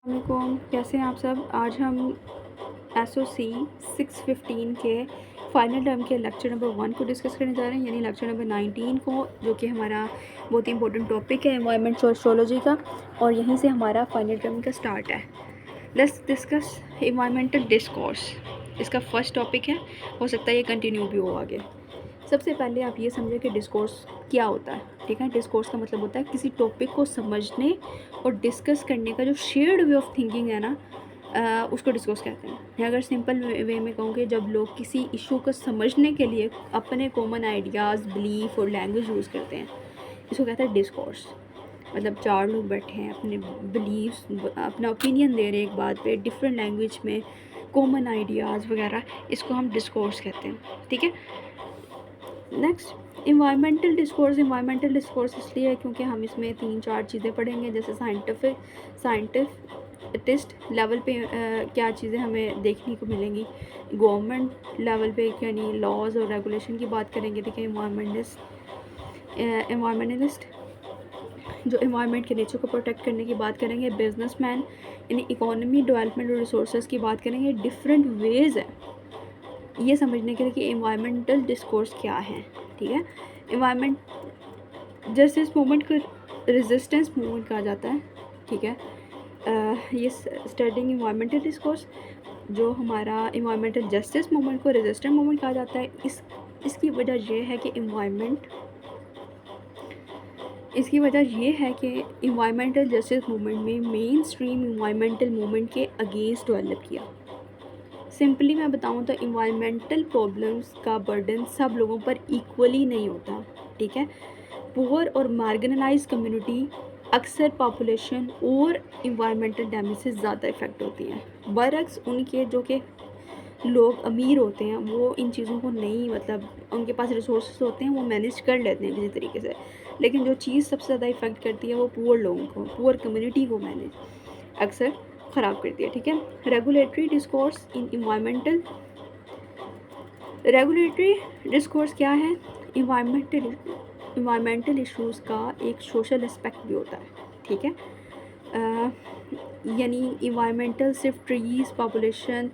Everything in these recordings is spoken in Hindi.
वालेकुम, कैसे हैं आप सब। आज हम एसओसी 615 के फाइनल टर्म के लेक्चर नंबर 1 को डिस्कस करने जा रहे हैं, यानी लेक्चर नंबर 19 को, जो कि हमारा बहुत ही इंपॉर्टेंट टॉपिक है एनवायरनमेंट सोशियोलॉजी का, और यहीं से हमारा फाइनल टर्म का स्टार्ट है। Let's discuss environmental discourse. इसका फर्स्ट टॉपिक है, हो सकता है ये कंटिन्यू भी हो आगे। सबसे पहले आप ये समझें कि डिस्कोर्स क्या होता है। ठीक है, डिस्कोर्स का मतलब होता है किसी टॉपिक को समझने और डिस्कस करने का जो शेयर्ड वे ऑफ थिंकिंग है ना, उसको डिस्कोर्स कहते हैं। अगर सिंपल वे में कहूँ कि जब लोग किसी इशू को समझने के लिए अपने कॉमन आइडियाज़, बिलीफ और लैंग्वेज यूज़ करते हैं, इसको कहते हैं डिस्कोर्स। मतलब चार लोग बैठे हैं, अपने बिलीव्स, अपना ओपिनियन दे रहे हैं एक बात पे डिफरेंट लैंग्वेज में, कॉमन आइडियाज़ वगैरह, इसको हम डिस्कोर्स कहते हैं। ठीक है, नेक्स्ट इन्वायरमेंटल डिस्कोर्स इसलिए है क्योंकि हम इसमें 3-4 चीज़ें पढ़ेंगे, जैसे साइंटिस्ट लेवल पे क्या चीज़ें हमें देखने को मिलेंगी, गवर्नमेंट लेवल पे यानी लॉज और रेगुलेशन की बात करेंगे। देखिए, इन्वायरमेंटलिस्ट जो इन्वायरमेंट के नेचर को प्रोटेक्ट करने की बात करेंगे, बिजनेसमैन यानी इकोनॉमी, डेवलपमेंट और रिसोर्सेज की बात करेंगे। डिफरेंट वेज़ है ये समझने के लिए कि इन्वायरमेंटल डिस्कोर्स क्या है। ठीक है, इन्वायरमेंट जस्टिस मूवमेंट को रेजिस्टेंस मूवमेंट कहा जाता है। ठीक है, ये स्टडिंग इन्वायरमेंटल डिस्कोर्स, जो हमारा इन्वायरमेंटल जस्टिस मूवमेंट को रेजिस्टेंस मूवमेंट कहा जाता है। इसकी वजह ये है कि इन्वायरमेंटल जस्टिस मूवमेंट में मेन स्ट्रीम इन्वायरमेंटल मूवमेंट के अगेंस्ट डेवलप किया। सिंपली मैं बताऊं तो इन्वायरमेंटल प्रॉब्लम्स का बर्डन सब लोगों पर इक्वली नहीं होता। ठीक है, पुअर और मार्जिनलाइज कम्युनिटी अक्सर पॉपुलेशन और इन्वायरमेंटल डैमेज से ज़्यादा इफ़ेक्ट होती हैं, बरअक्स उनके जो कि लोग अमीर होते हैं वो इन चीज़ों को नहीं, मतलब उनके पास रिसोर्स होते हैं, वो मैनेज कर लेते हैं किसी तरीके से। लेकिन जो चीज़ सबसे ज़्यादा इफ़ेक्ट करती है वो पुअर लोगों को, पुअर कम्युनिटी को मैनेज अक्सर ख़राब करती है। ठीक है, रेगुलेटरी डिस्कोर्स इन रेगुलेटरी डिस्कोर्स क्या है? इन्वायरमेंटल इश्यूज़ का एक सोशल एस्पेक्ट भी होता है। ठीक है, यानी इन्वायरमेंटल सिर्फ ट्रीज़, पॉपुलेशन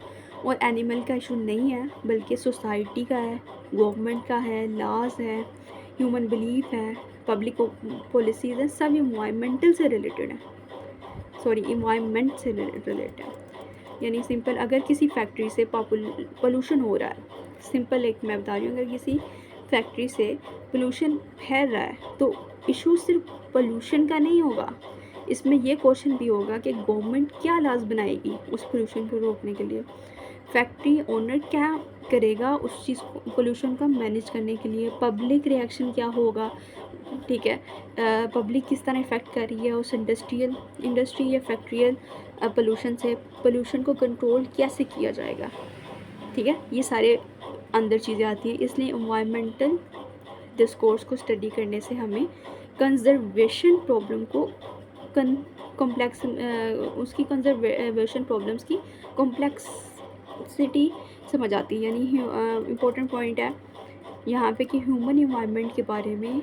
और एनिमल का इशू नहीं है, बल्कि सोसाइटी का है, गवर्नमेंट का है, लॉज है, ह्यूमन बिलीफ है, पब्लिक पॉलिसीज़ है, सब इन्वायरमेंट से रिलेटेड है। यानी सिंपल, अगर किसी फैक्ट्री से पोल्यूशन हो रहा है, सिंपल एक मैं बता रही हूँ, अगर किसी फैक्ट्री से पोल्यूशन फैल रहा है तो इशू सिर्फ पोल्यूशन का नहीं होगा, इसमें यह क्वेश्चन भी होगा कि गवर्नमेंट क्या लॉज बनाएगी उस पोल्यूशन को रोकने के लिए, फैक्ट्री ओनर क्या करेगा उस चीज़ को, पोल्यूशन को मैनेज करने के लिए, पब्लिक रिएक्शन क्या होगा। ठीक है, पब्लिक किस तरह इफ़ेक्ट कर रही है उस इंडस्ट्री या फैक्ट्रियल पोल्यूशन से, पोल्यूशन को कंट्रोल कैसे किया जाएगा। ठीक है, ये सारे अंदर चीज़ें आती हैं। इसलिए इन्वायरमेंटल डिस्कोर्स को स्टडी करने से हमें कंजर्वेशन प्रॉब्लम को उसकी कंजर्वेशन प्रॉब्लम्स की कॉम्प्लेक्सिटी समझ आती है। यानी इम्पोर्टेंट पॉइंट है यहाँ पे कि ह्यूमन इन्वायरमेंट के बारे में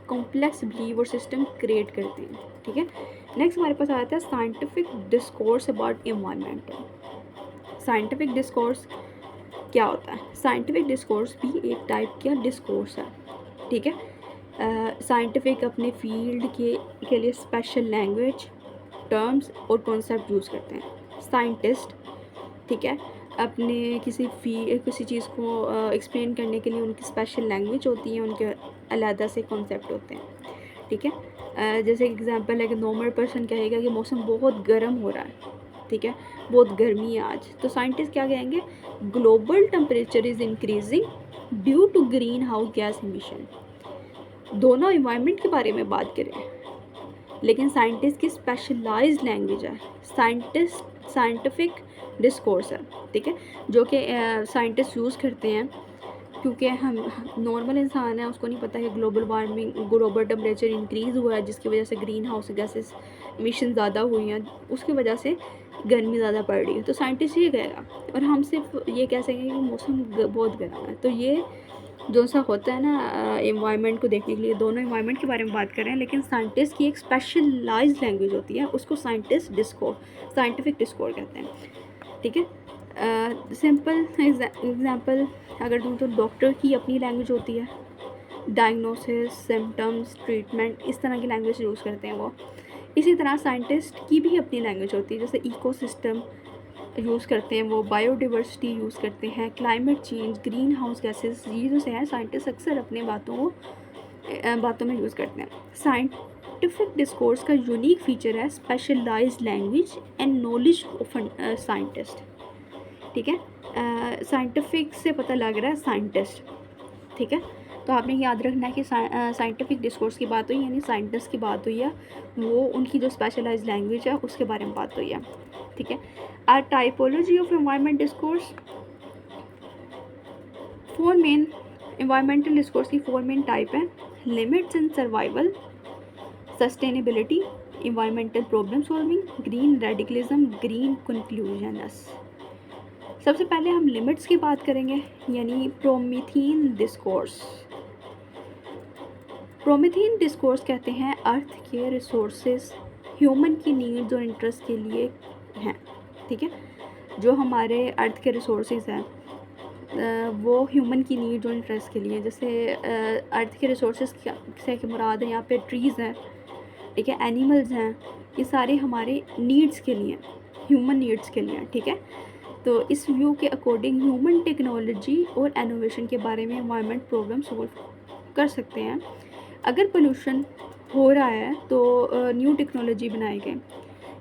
कॉम्प्लेक्स बिलीव और सिस्टम क्रिएट करते हैं। ठीक है, नेक्स्ट हमारे पास आता है scientific discourse about environment. Scientific discourse क्या होता है? साइंटिफिक डिस्कोर्स भी एक टाइप का डिस्कोर्स है। ठीक है, साइंटिफिक अपने फील्ड के लिए स्पेशल लैंग्वेज, टर्म्स और कॉन्सेप्ट यूज़ करते हैं। साइंटिस्ट, ठीक है, अपने किसी चीज़ को एक्सप्लेन करने के लिए उनकी स्पेशल लैंग्वेज होती है, उनके अलग से कॉन्सेप्ट होते हैं। ठीक है, जैसे एग्जांपल है कि नॉर्मल पर्सन कहेगा कि मौसम बहुत गर्म हो रहा है, ठीक है, बहुत गर्मी है आज, तो साइंटिस्ट क्या कहेंगे? Global temperature is increasing due to green house gas emission. दोनों इन्वायरमेंट के बारे में बात करें, लेकिन साइंटिस्ट की स्पेशलाइज्ड लैंग्वेज है, साइंटिफिक डिस्कोर्स है। ठीक है, जो कि साइंटिस्ट यूज़ करते हैं, क्योंकि हम नॉर्मल इंसान है, उसको नहीं पता कि ग्लोबल टेम्परेचर इंक्रीज़ हुआ है, जिसकी वजह से ग्रीन हाउस गैसेस इमिशन ज़्यादा हुई हैं, उसकी वजह से गर्मी ज़्यादा पड़ रही है। तो साइंटिस्ट ये कहेगा, और हम सिर्फ ये कह सकेंगे कि मौसम बहुत गर्म है। तो ये जो सा होता है ना एनवायरनमेंट को देखने के लिए, दोनों एनवायरनमेंट के बारे में बात कर रहे हैं, लेकिन साइंटिस्ट की एक स्पेशलाइज्ड लैंग्वेज होती है, उसको साइंटिफिक डिस्कोर्स कहते हैं, ठीक है। सिंपल एग्जांपल अगर दूँ तो डॉक्टर की अपनी लैंग्वेज होती है, डायग्नोसिस, सिम्टम्स, ट्रीटमेंट, इस तरह की लैंग्वेज यूज़ करते हैं वो। इसी तरह साइंटिस्ट की भी अपनी लैंग्वेज होती है, जैसे इकोसिस्टम यूज़ करते हैं वो, बायोडिवर्सिटी यूज़ करते हैं, climate change, green house gases, ये जो है साइंटिस्ट अक्सर अपने बातों में यूज़ करते हैं। साइंटिफिक डिस्कोर्स का यूनिक फीचर है specialised language and knowledge of scientist, ठीक है। साइंटिफिक से पता लग रहा है साइंटिस्ट, ठीक है। तो आपने याद रखना है कि साइंटिफिक डिस्कोर्स की बात हुई यानी साइंटिस्ट की बात हुई है, वो उनकी जो स्पेशलाइज्ड लैंग्वेज है उसके बारे में बात हुई है, ठीक है। Typology of environment discourse, four main environmental discourse की फोर मेन टाइप है, limits and survival, sustainability, environmental problem solving, green radicalism, green conclusions. सबसे पहले हम लिमिट्स की बात करेंगे, यानी प्रोमीथेन डिस्कोर्स। प्रोमीथेन डिस्कोर्स कहते हैं अर्थ के रिसोर्सेज ह्यूमन की नीड्स और इंटरेस्ट के लिए हैं, ठीक है। जो हमारे अर्थ के रिसोर्सेज हैं वो ह्यूमन की नीड्स और इंटरेस्ट के लिए, जैसे अर्थ के रिसोर्सेज से मुराद है यहाँ पे ट्रीज़ हैं, ठीक है, एनिमल्स हैं, ये सारे हमारे नीड्स के लिए, ह्यूमन नीड्स के लिए, ठीक है। तो इस व्यू के अकॉर्डिंग ह्यूमन टेक्नोलॉजी और इनोवेशन के बारे में एनवायरनमेंट प्रॉब्लम सॉल्व कर सकते हैं। अगर पोल्यूशन हो रहा है तो न्यू टेक्नोलॉजी बनाएंगे,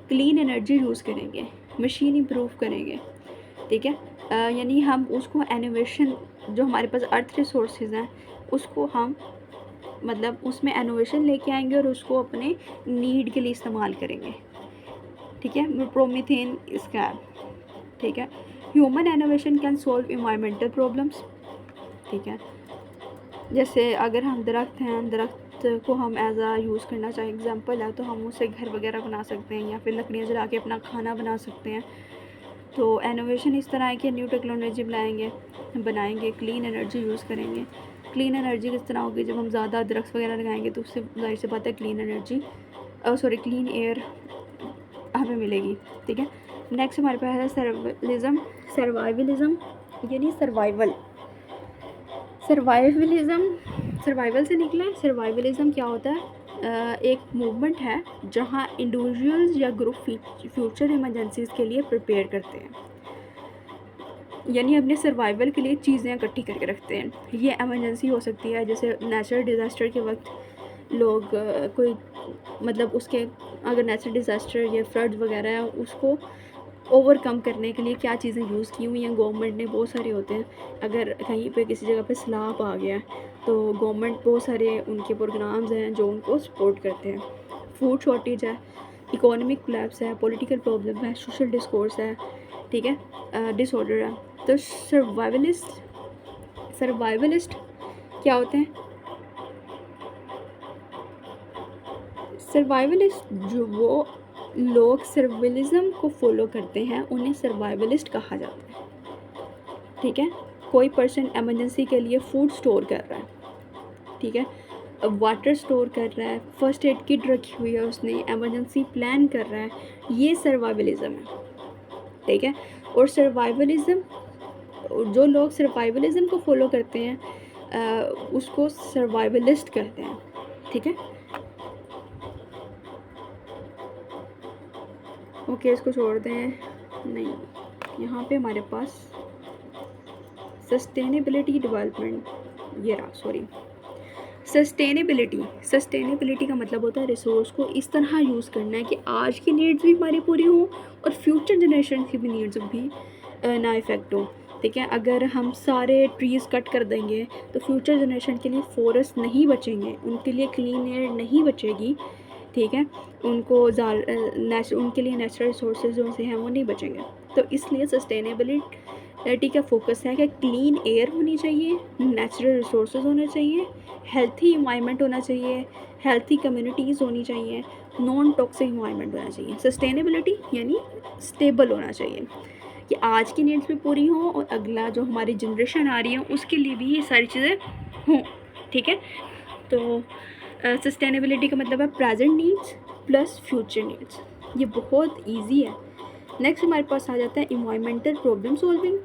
क्लीन एनर्जी यूज़ करेंगे, मशीन इम्प्रूव करेंगे, ठीक है। यानी हम उसको इनोवेशन, जो हमारे पास अर्थ रिसोर्सेज हैं उसको हम मतलब उसमें इनोवेशन लेके आएंगे और उसको अपने नीड के लिए इस्तेमाल करेंगे, ठीक है। प्रोमीथेन इसका है, ठीक है। Human innovation can solve environmental problems, ठीक है। जैसे अगर हम दरख्त हैं, दरख्त को हम एज आ यूज़ करना चाहें, एग्जांपल है, तो हम उससे घर वगैरह बना सकते हैं या फिर लकड़ियाँ जला के अपना खाना बना सकते हैं। तो इनोवेशन इस तरह है कि न्यू टेक्नोलॉजी बनाएंगे, क्लीन एनर्जी यूज़ करेंगे। क्लीन एनर्जी किस तरह होगी, जब हम ज़्यादा दरख्त वगैरह लगाएंगे तो उससे जाहिर सी बात है क्लीन एयर हमें मिलेगी, ठीक है। नेक्स्ट हमारे पास है सर्वाइवलिज़म यानी सर्वाइवल से निकला है। सर्वाइवलिज़म क्या होता है, एक मूवमेंट है जहाँ इंडिविजुअल्स या ग्रुप फ्यूचर इमरजेंसीज़ के लिए प्रिपेयर करते हैं, यानी अपने सर्वाइवल के लिए चीज़ें इकट्ठी करके रखते हैं। ये इमरजेंसी हो सकती है, जैसे नेचुरल डिज़ास्टर के वक्त लोग कोई मतलब उसके अगर नेचुरल डिज़ास्टर या फ्लड वगैरह है उसको ओवरकम करने के लिए क्या चीज़ें यूज़ की हुई हैं गवर्नमेंट ने, बहुत सारे होते हैं। अगर कहीं पे किसी जगह पे सैलाब आ गया तो गवर्नमेंट बहुत सारे उनके प्रोग्राम्स हैं जो उनको सपोर्ट करते हैं। फूड शॉर्टेज है, इकोनॉमिक कोलैप्स है, पॉलिटिकल प्रॉब्लम है, सोशल डिस्कोर्स है, ठीक है, डिसऑर्डर है। तो सर्वाइवलिस्ट क्या होते हैं, सर्वाइवलिस्ट जो वो लोग सर्वाइवलिज्म को फॉलो करते हैं उन्हें सर्वाइवलिस्ट कहा जाता है, ठीक है। कोई पर्सन इमरजेंसी के लिए फूड स्टोर कर रहा है, ठीक है, वाटर स्टोर कर रहा है, फर्स्ट एड किट रखी हुई है उसने, इमरजेंसी प्लान कर रहा है, ये सर्वाइवलिज्म है, ठीक है। और जो लोग सर्वाइवलिज्म को फॉलो करते हैं उसको सर्वाइवलिस्ट कहते हैं, ठीक है। ओके, इसको छोड़ दें, नहीं, यहाँ पे हमारे पास सस्टेनेबिलिटी डेवलपमेंट, ये रहा, सॉरी, सस्टेनेबिलिटी का मतलब होता है रिसोर्स को इस तरह यूज़ करना है कि आज की नीड्स भी हमारी पूरी हों और फ्यूचर जनरेशन की भी नीड्स भी ना इफ़ेक्ट हो, ठीक है। अगर हम सारे ट्रीज़ कट कर देंगे तो फ्यूचर जनरेशन के लिए फॉरेस्ट नहीं बचेंगे, उनके लिए क्लीन एयर नहीं बचेगी, ठीक है, उनके लिए नेचुरल रिसोर्सेज जो से हैं वो नहीं बचेंगे। तो इसलिए सस्टेनेबिलिटी का फोकस है कि क्लीन एयर होनी चाहिए, नेचुरल रिसोर्सेज होने चाहिए, हेल्थी इन्वायरमेंट होना चाहिए, हेल्थी कम्युनिटीज़ होनी चाहिए, नॉन टॉक्सिक इन्वायरमेंट होना चाहिए। सस्टेनेबिलिटी यानी स्टेबल होना चाहिए, कि आज की नीड्स भी पूरी हों और अगला जो हमारी जनरेशन आ रही है उसके लिए भी ये सारी चीज़ें हों, ठीक है। तो सस्टेनेबिलिटी का मतलब है present needs plus future needs, ये बहुत ईजी है। नेक्स्ट हमारे पास आ जाता है इन्वायरमेंटल प्रॉब्लम सॉल्विंग।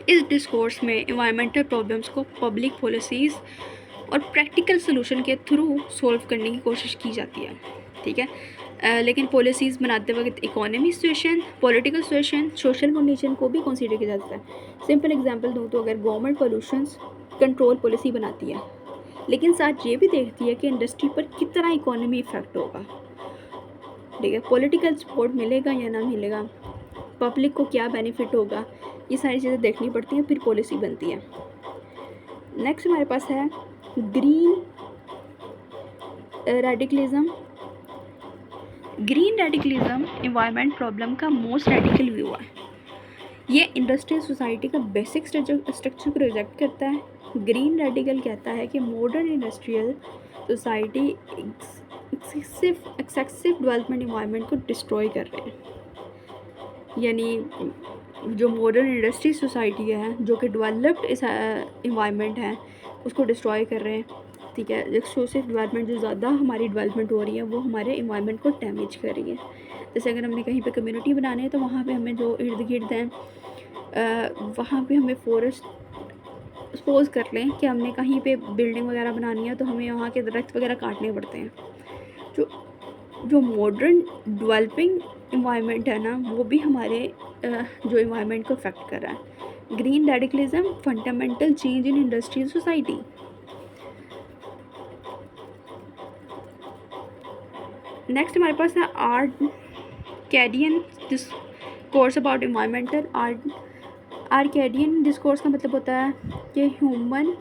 इस डिस्कोर्स में इन्वायरमेंटल प्रॉब्लम्स को पब्लिक पॉलिसीज़ और प्रैक्टिकल सोल्यूशन के थ्रू सॉल्व करने की कोशिश की जाती है, ठीक है। लेकिन पॉलिसीज़ बनाते वक्त economy situation, political situation, social condition को भी कंसीडर किया जाता है। सिंपल एग्जांपल दूँ तो अगर गवर्नमेंट पोल्यूशन कंट्रोल पॉलिसी बनाती है लेकिन साथ ये भी देखती है कि इंडस्ट्री पर कितना इकोनॉमी इफेक्ट होगा, ठीक है, पॉलिटिकल सपोर्ट मिलेगा या ना मिलेगा, पब्लिक को क्या बेनिफिट होगा, ये सारी चीज़ें देखनी पड़ती हैं, फिर पॉलिसी बनती है। नेक्स्ट हमारे पास है green radicalism. Green radicalism environment problem का मोस्ट रेडिकल व्यू है। ये इंडस्ट्रियल सोसाइटी का बेसिक स्ट्रक्चर को रिजेक्ट करता है। ग्रीन रेडिकल कहता है कि modern industrial society excessive development environment को डिस्ट्रॉय कर रहे हैं। यानी जो मॉडर्न इंडस्ट्री सोसाइटी है जो कि डेवलप्ड इन्वायरमेंट है उसको डिस्ट्रॉय कर रहे हैं, ठीक है। एक्सेसिव डेवलपमेंट जो ज़्यादा हमारी डेवलपमेंट हो रही है वो हमारे इन्वायरमेंट को डैमेज कर रही है। जैसे अगर हमने कहीं पे कम्युनिटी बनानी है तो वहाँ पे हमें जो इर्द गिर्द हैं वहाँ पे हमें फॉरेस्ट, सपोज कर लें कि हमने कहीं पे बिल्डिंग वगैरह बनानी है तो हमें वहाँ के दरख्त वगैरह काटने पड़ते हैं। जो मॉडर्न डेवलपिंग इन्वायरमेंट है ना वो भी हमारे जो इन्वायरमेंट को अफेक्ट कर रहा है। Green radicalism fundamental change in industrial society. Next हमारे पास है Arcadian discourse about environmental. Arcadian discourse का मतलब होता है कि ह्यूमन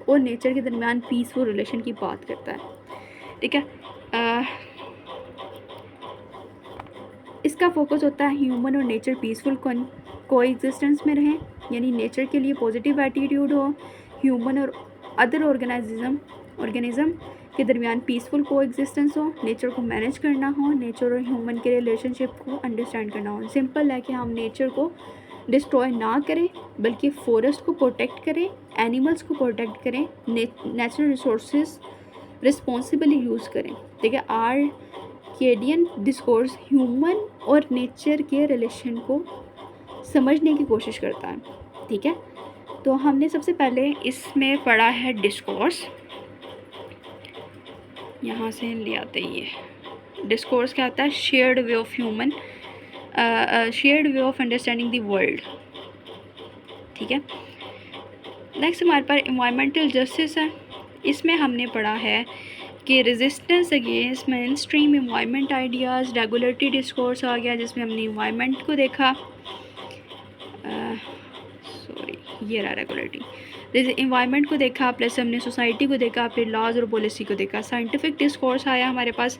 और नेचर के दरमियान पीसफुल रिलेशन की बात करता है, ठीक है। इसका फोकस होता है ह्यूमन और नेचर पीसफुल कोएग्जिस्टेंस में रहें, यानी नेचर के लिए पॉजिटिव एटीट्यूड हो, ह्यूमन और अदर ऑर्गेनिज्म के दरमियान पीसफुल कोएग्जिस्टेंस हो, नेचर को मैनेज करना हो, नेचर और ह्यूमन के रिलेशनशिप को अंडरस्टैंड करना हो। सिंपल है कि हम नेचर को डिस्ट्रॉय ना करें बल्कि फॉरेस्ट को प्रोटेक्ट करें, एनिमल्स को प्रोटेक्ट करें, नेचुरल रिसोर्सेज रिस्पॉन्सिबली यूज़ करें, ठीक है। आर्केडियन डिस्कोर्स ह्यूमन और नेचर के रिलेशन को समझने की कोशिश करता है, ठीक है। तो हमने सबसे पहले इसमें पढ़ा है डिस्कोर्स, यहाँ से ले आते हैं। ये डिस्कोर्स क्या होता है? Shared way of human, shared way of understanding the world, ठीक है। नेक्स्ट हमारे पास इन्वायरमेंटल जस्टिस है। इसमें हमने पढ़ा है कि resistance against mainstream environment ideas. Regulatory discourse आ गया जिसमें हमने इन्वायरमेंट को देखा, ये रहा रेगुलेटरी, जैसे इन्वायरमेंट को देखा, प्लस हमने सोसाइटी को देखा, फिर लॉज और पॉलिसी को देखा। साइंटिफिक डिस्कोर्स आया हमारे पास,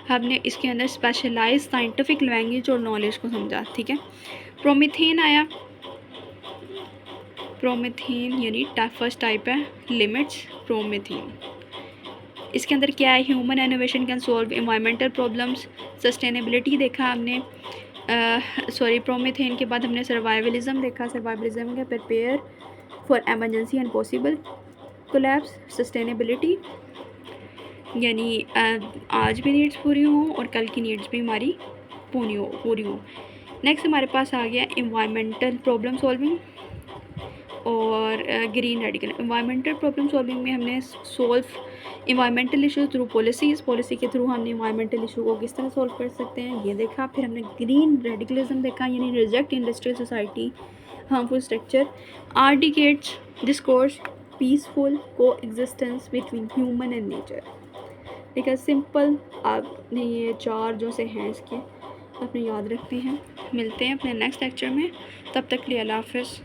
हमने इसके अंदर स्पेशलाइज साइंटिफिक लैंग्वेज और नॉलेज को समझा, ठीक है। प्रोमीथेन आया, प्रोमीथेन यानी फर्स्ट टाइप है लिमिट्स प्रोमीथेन। इसके अंदर क्या है? Human innovation can solve environmental problems. Sustainability देखा हमने, प्रोमीथेन के बाद हमने सर्वाइवलिज्म देखा। सर्वाइवलिज्म का prepare for emergency and possible collapse. Sustainability यानी आज भी नीड्स पूरी हों और कल की नीड्स भी हमारी पूरी हों। नेक्स्ट हमारे पास आ गया इन्वायरमेंटल प्रॉब्लम सॉल्विंग और green radical. Environmental problem solving में हमने solve environmental issue through policies, policy के थ्रू हमने इन्वायरमेंटल इशू को किस तरह सॉल्व कर सकते हैं ये देखा। फिर हमने ग्रीन रेडिकलिज्म देखा, यानी reject industrial society harmful structure. आर्टिकेट्स discourse peaceful coexistence between human and nature, ठीक है। सिंपल आपने ये चार जो से हैं इसके अपने याद रखते हैं। मिलते हैं अपने नेक्स्ट लेक्चर में, तब तक के लिए अल्लाह हाफ़िज़।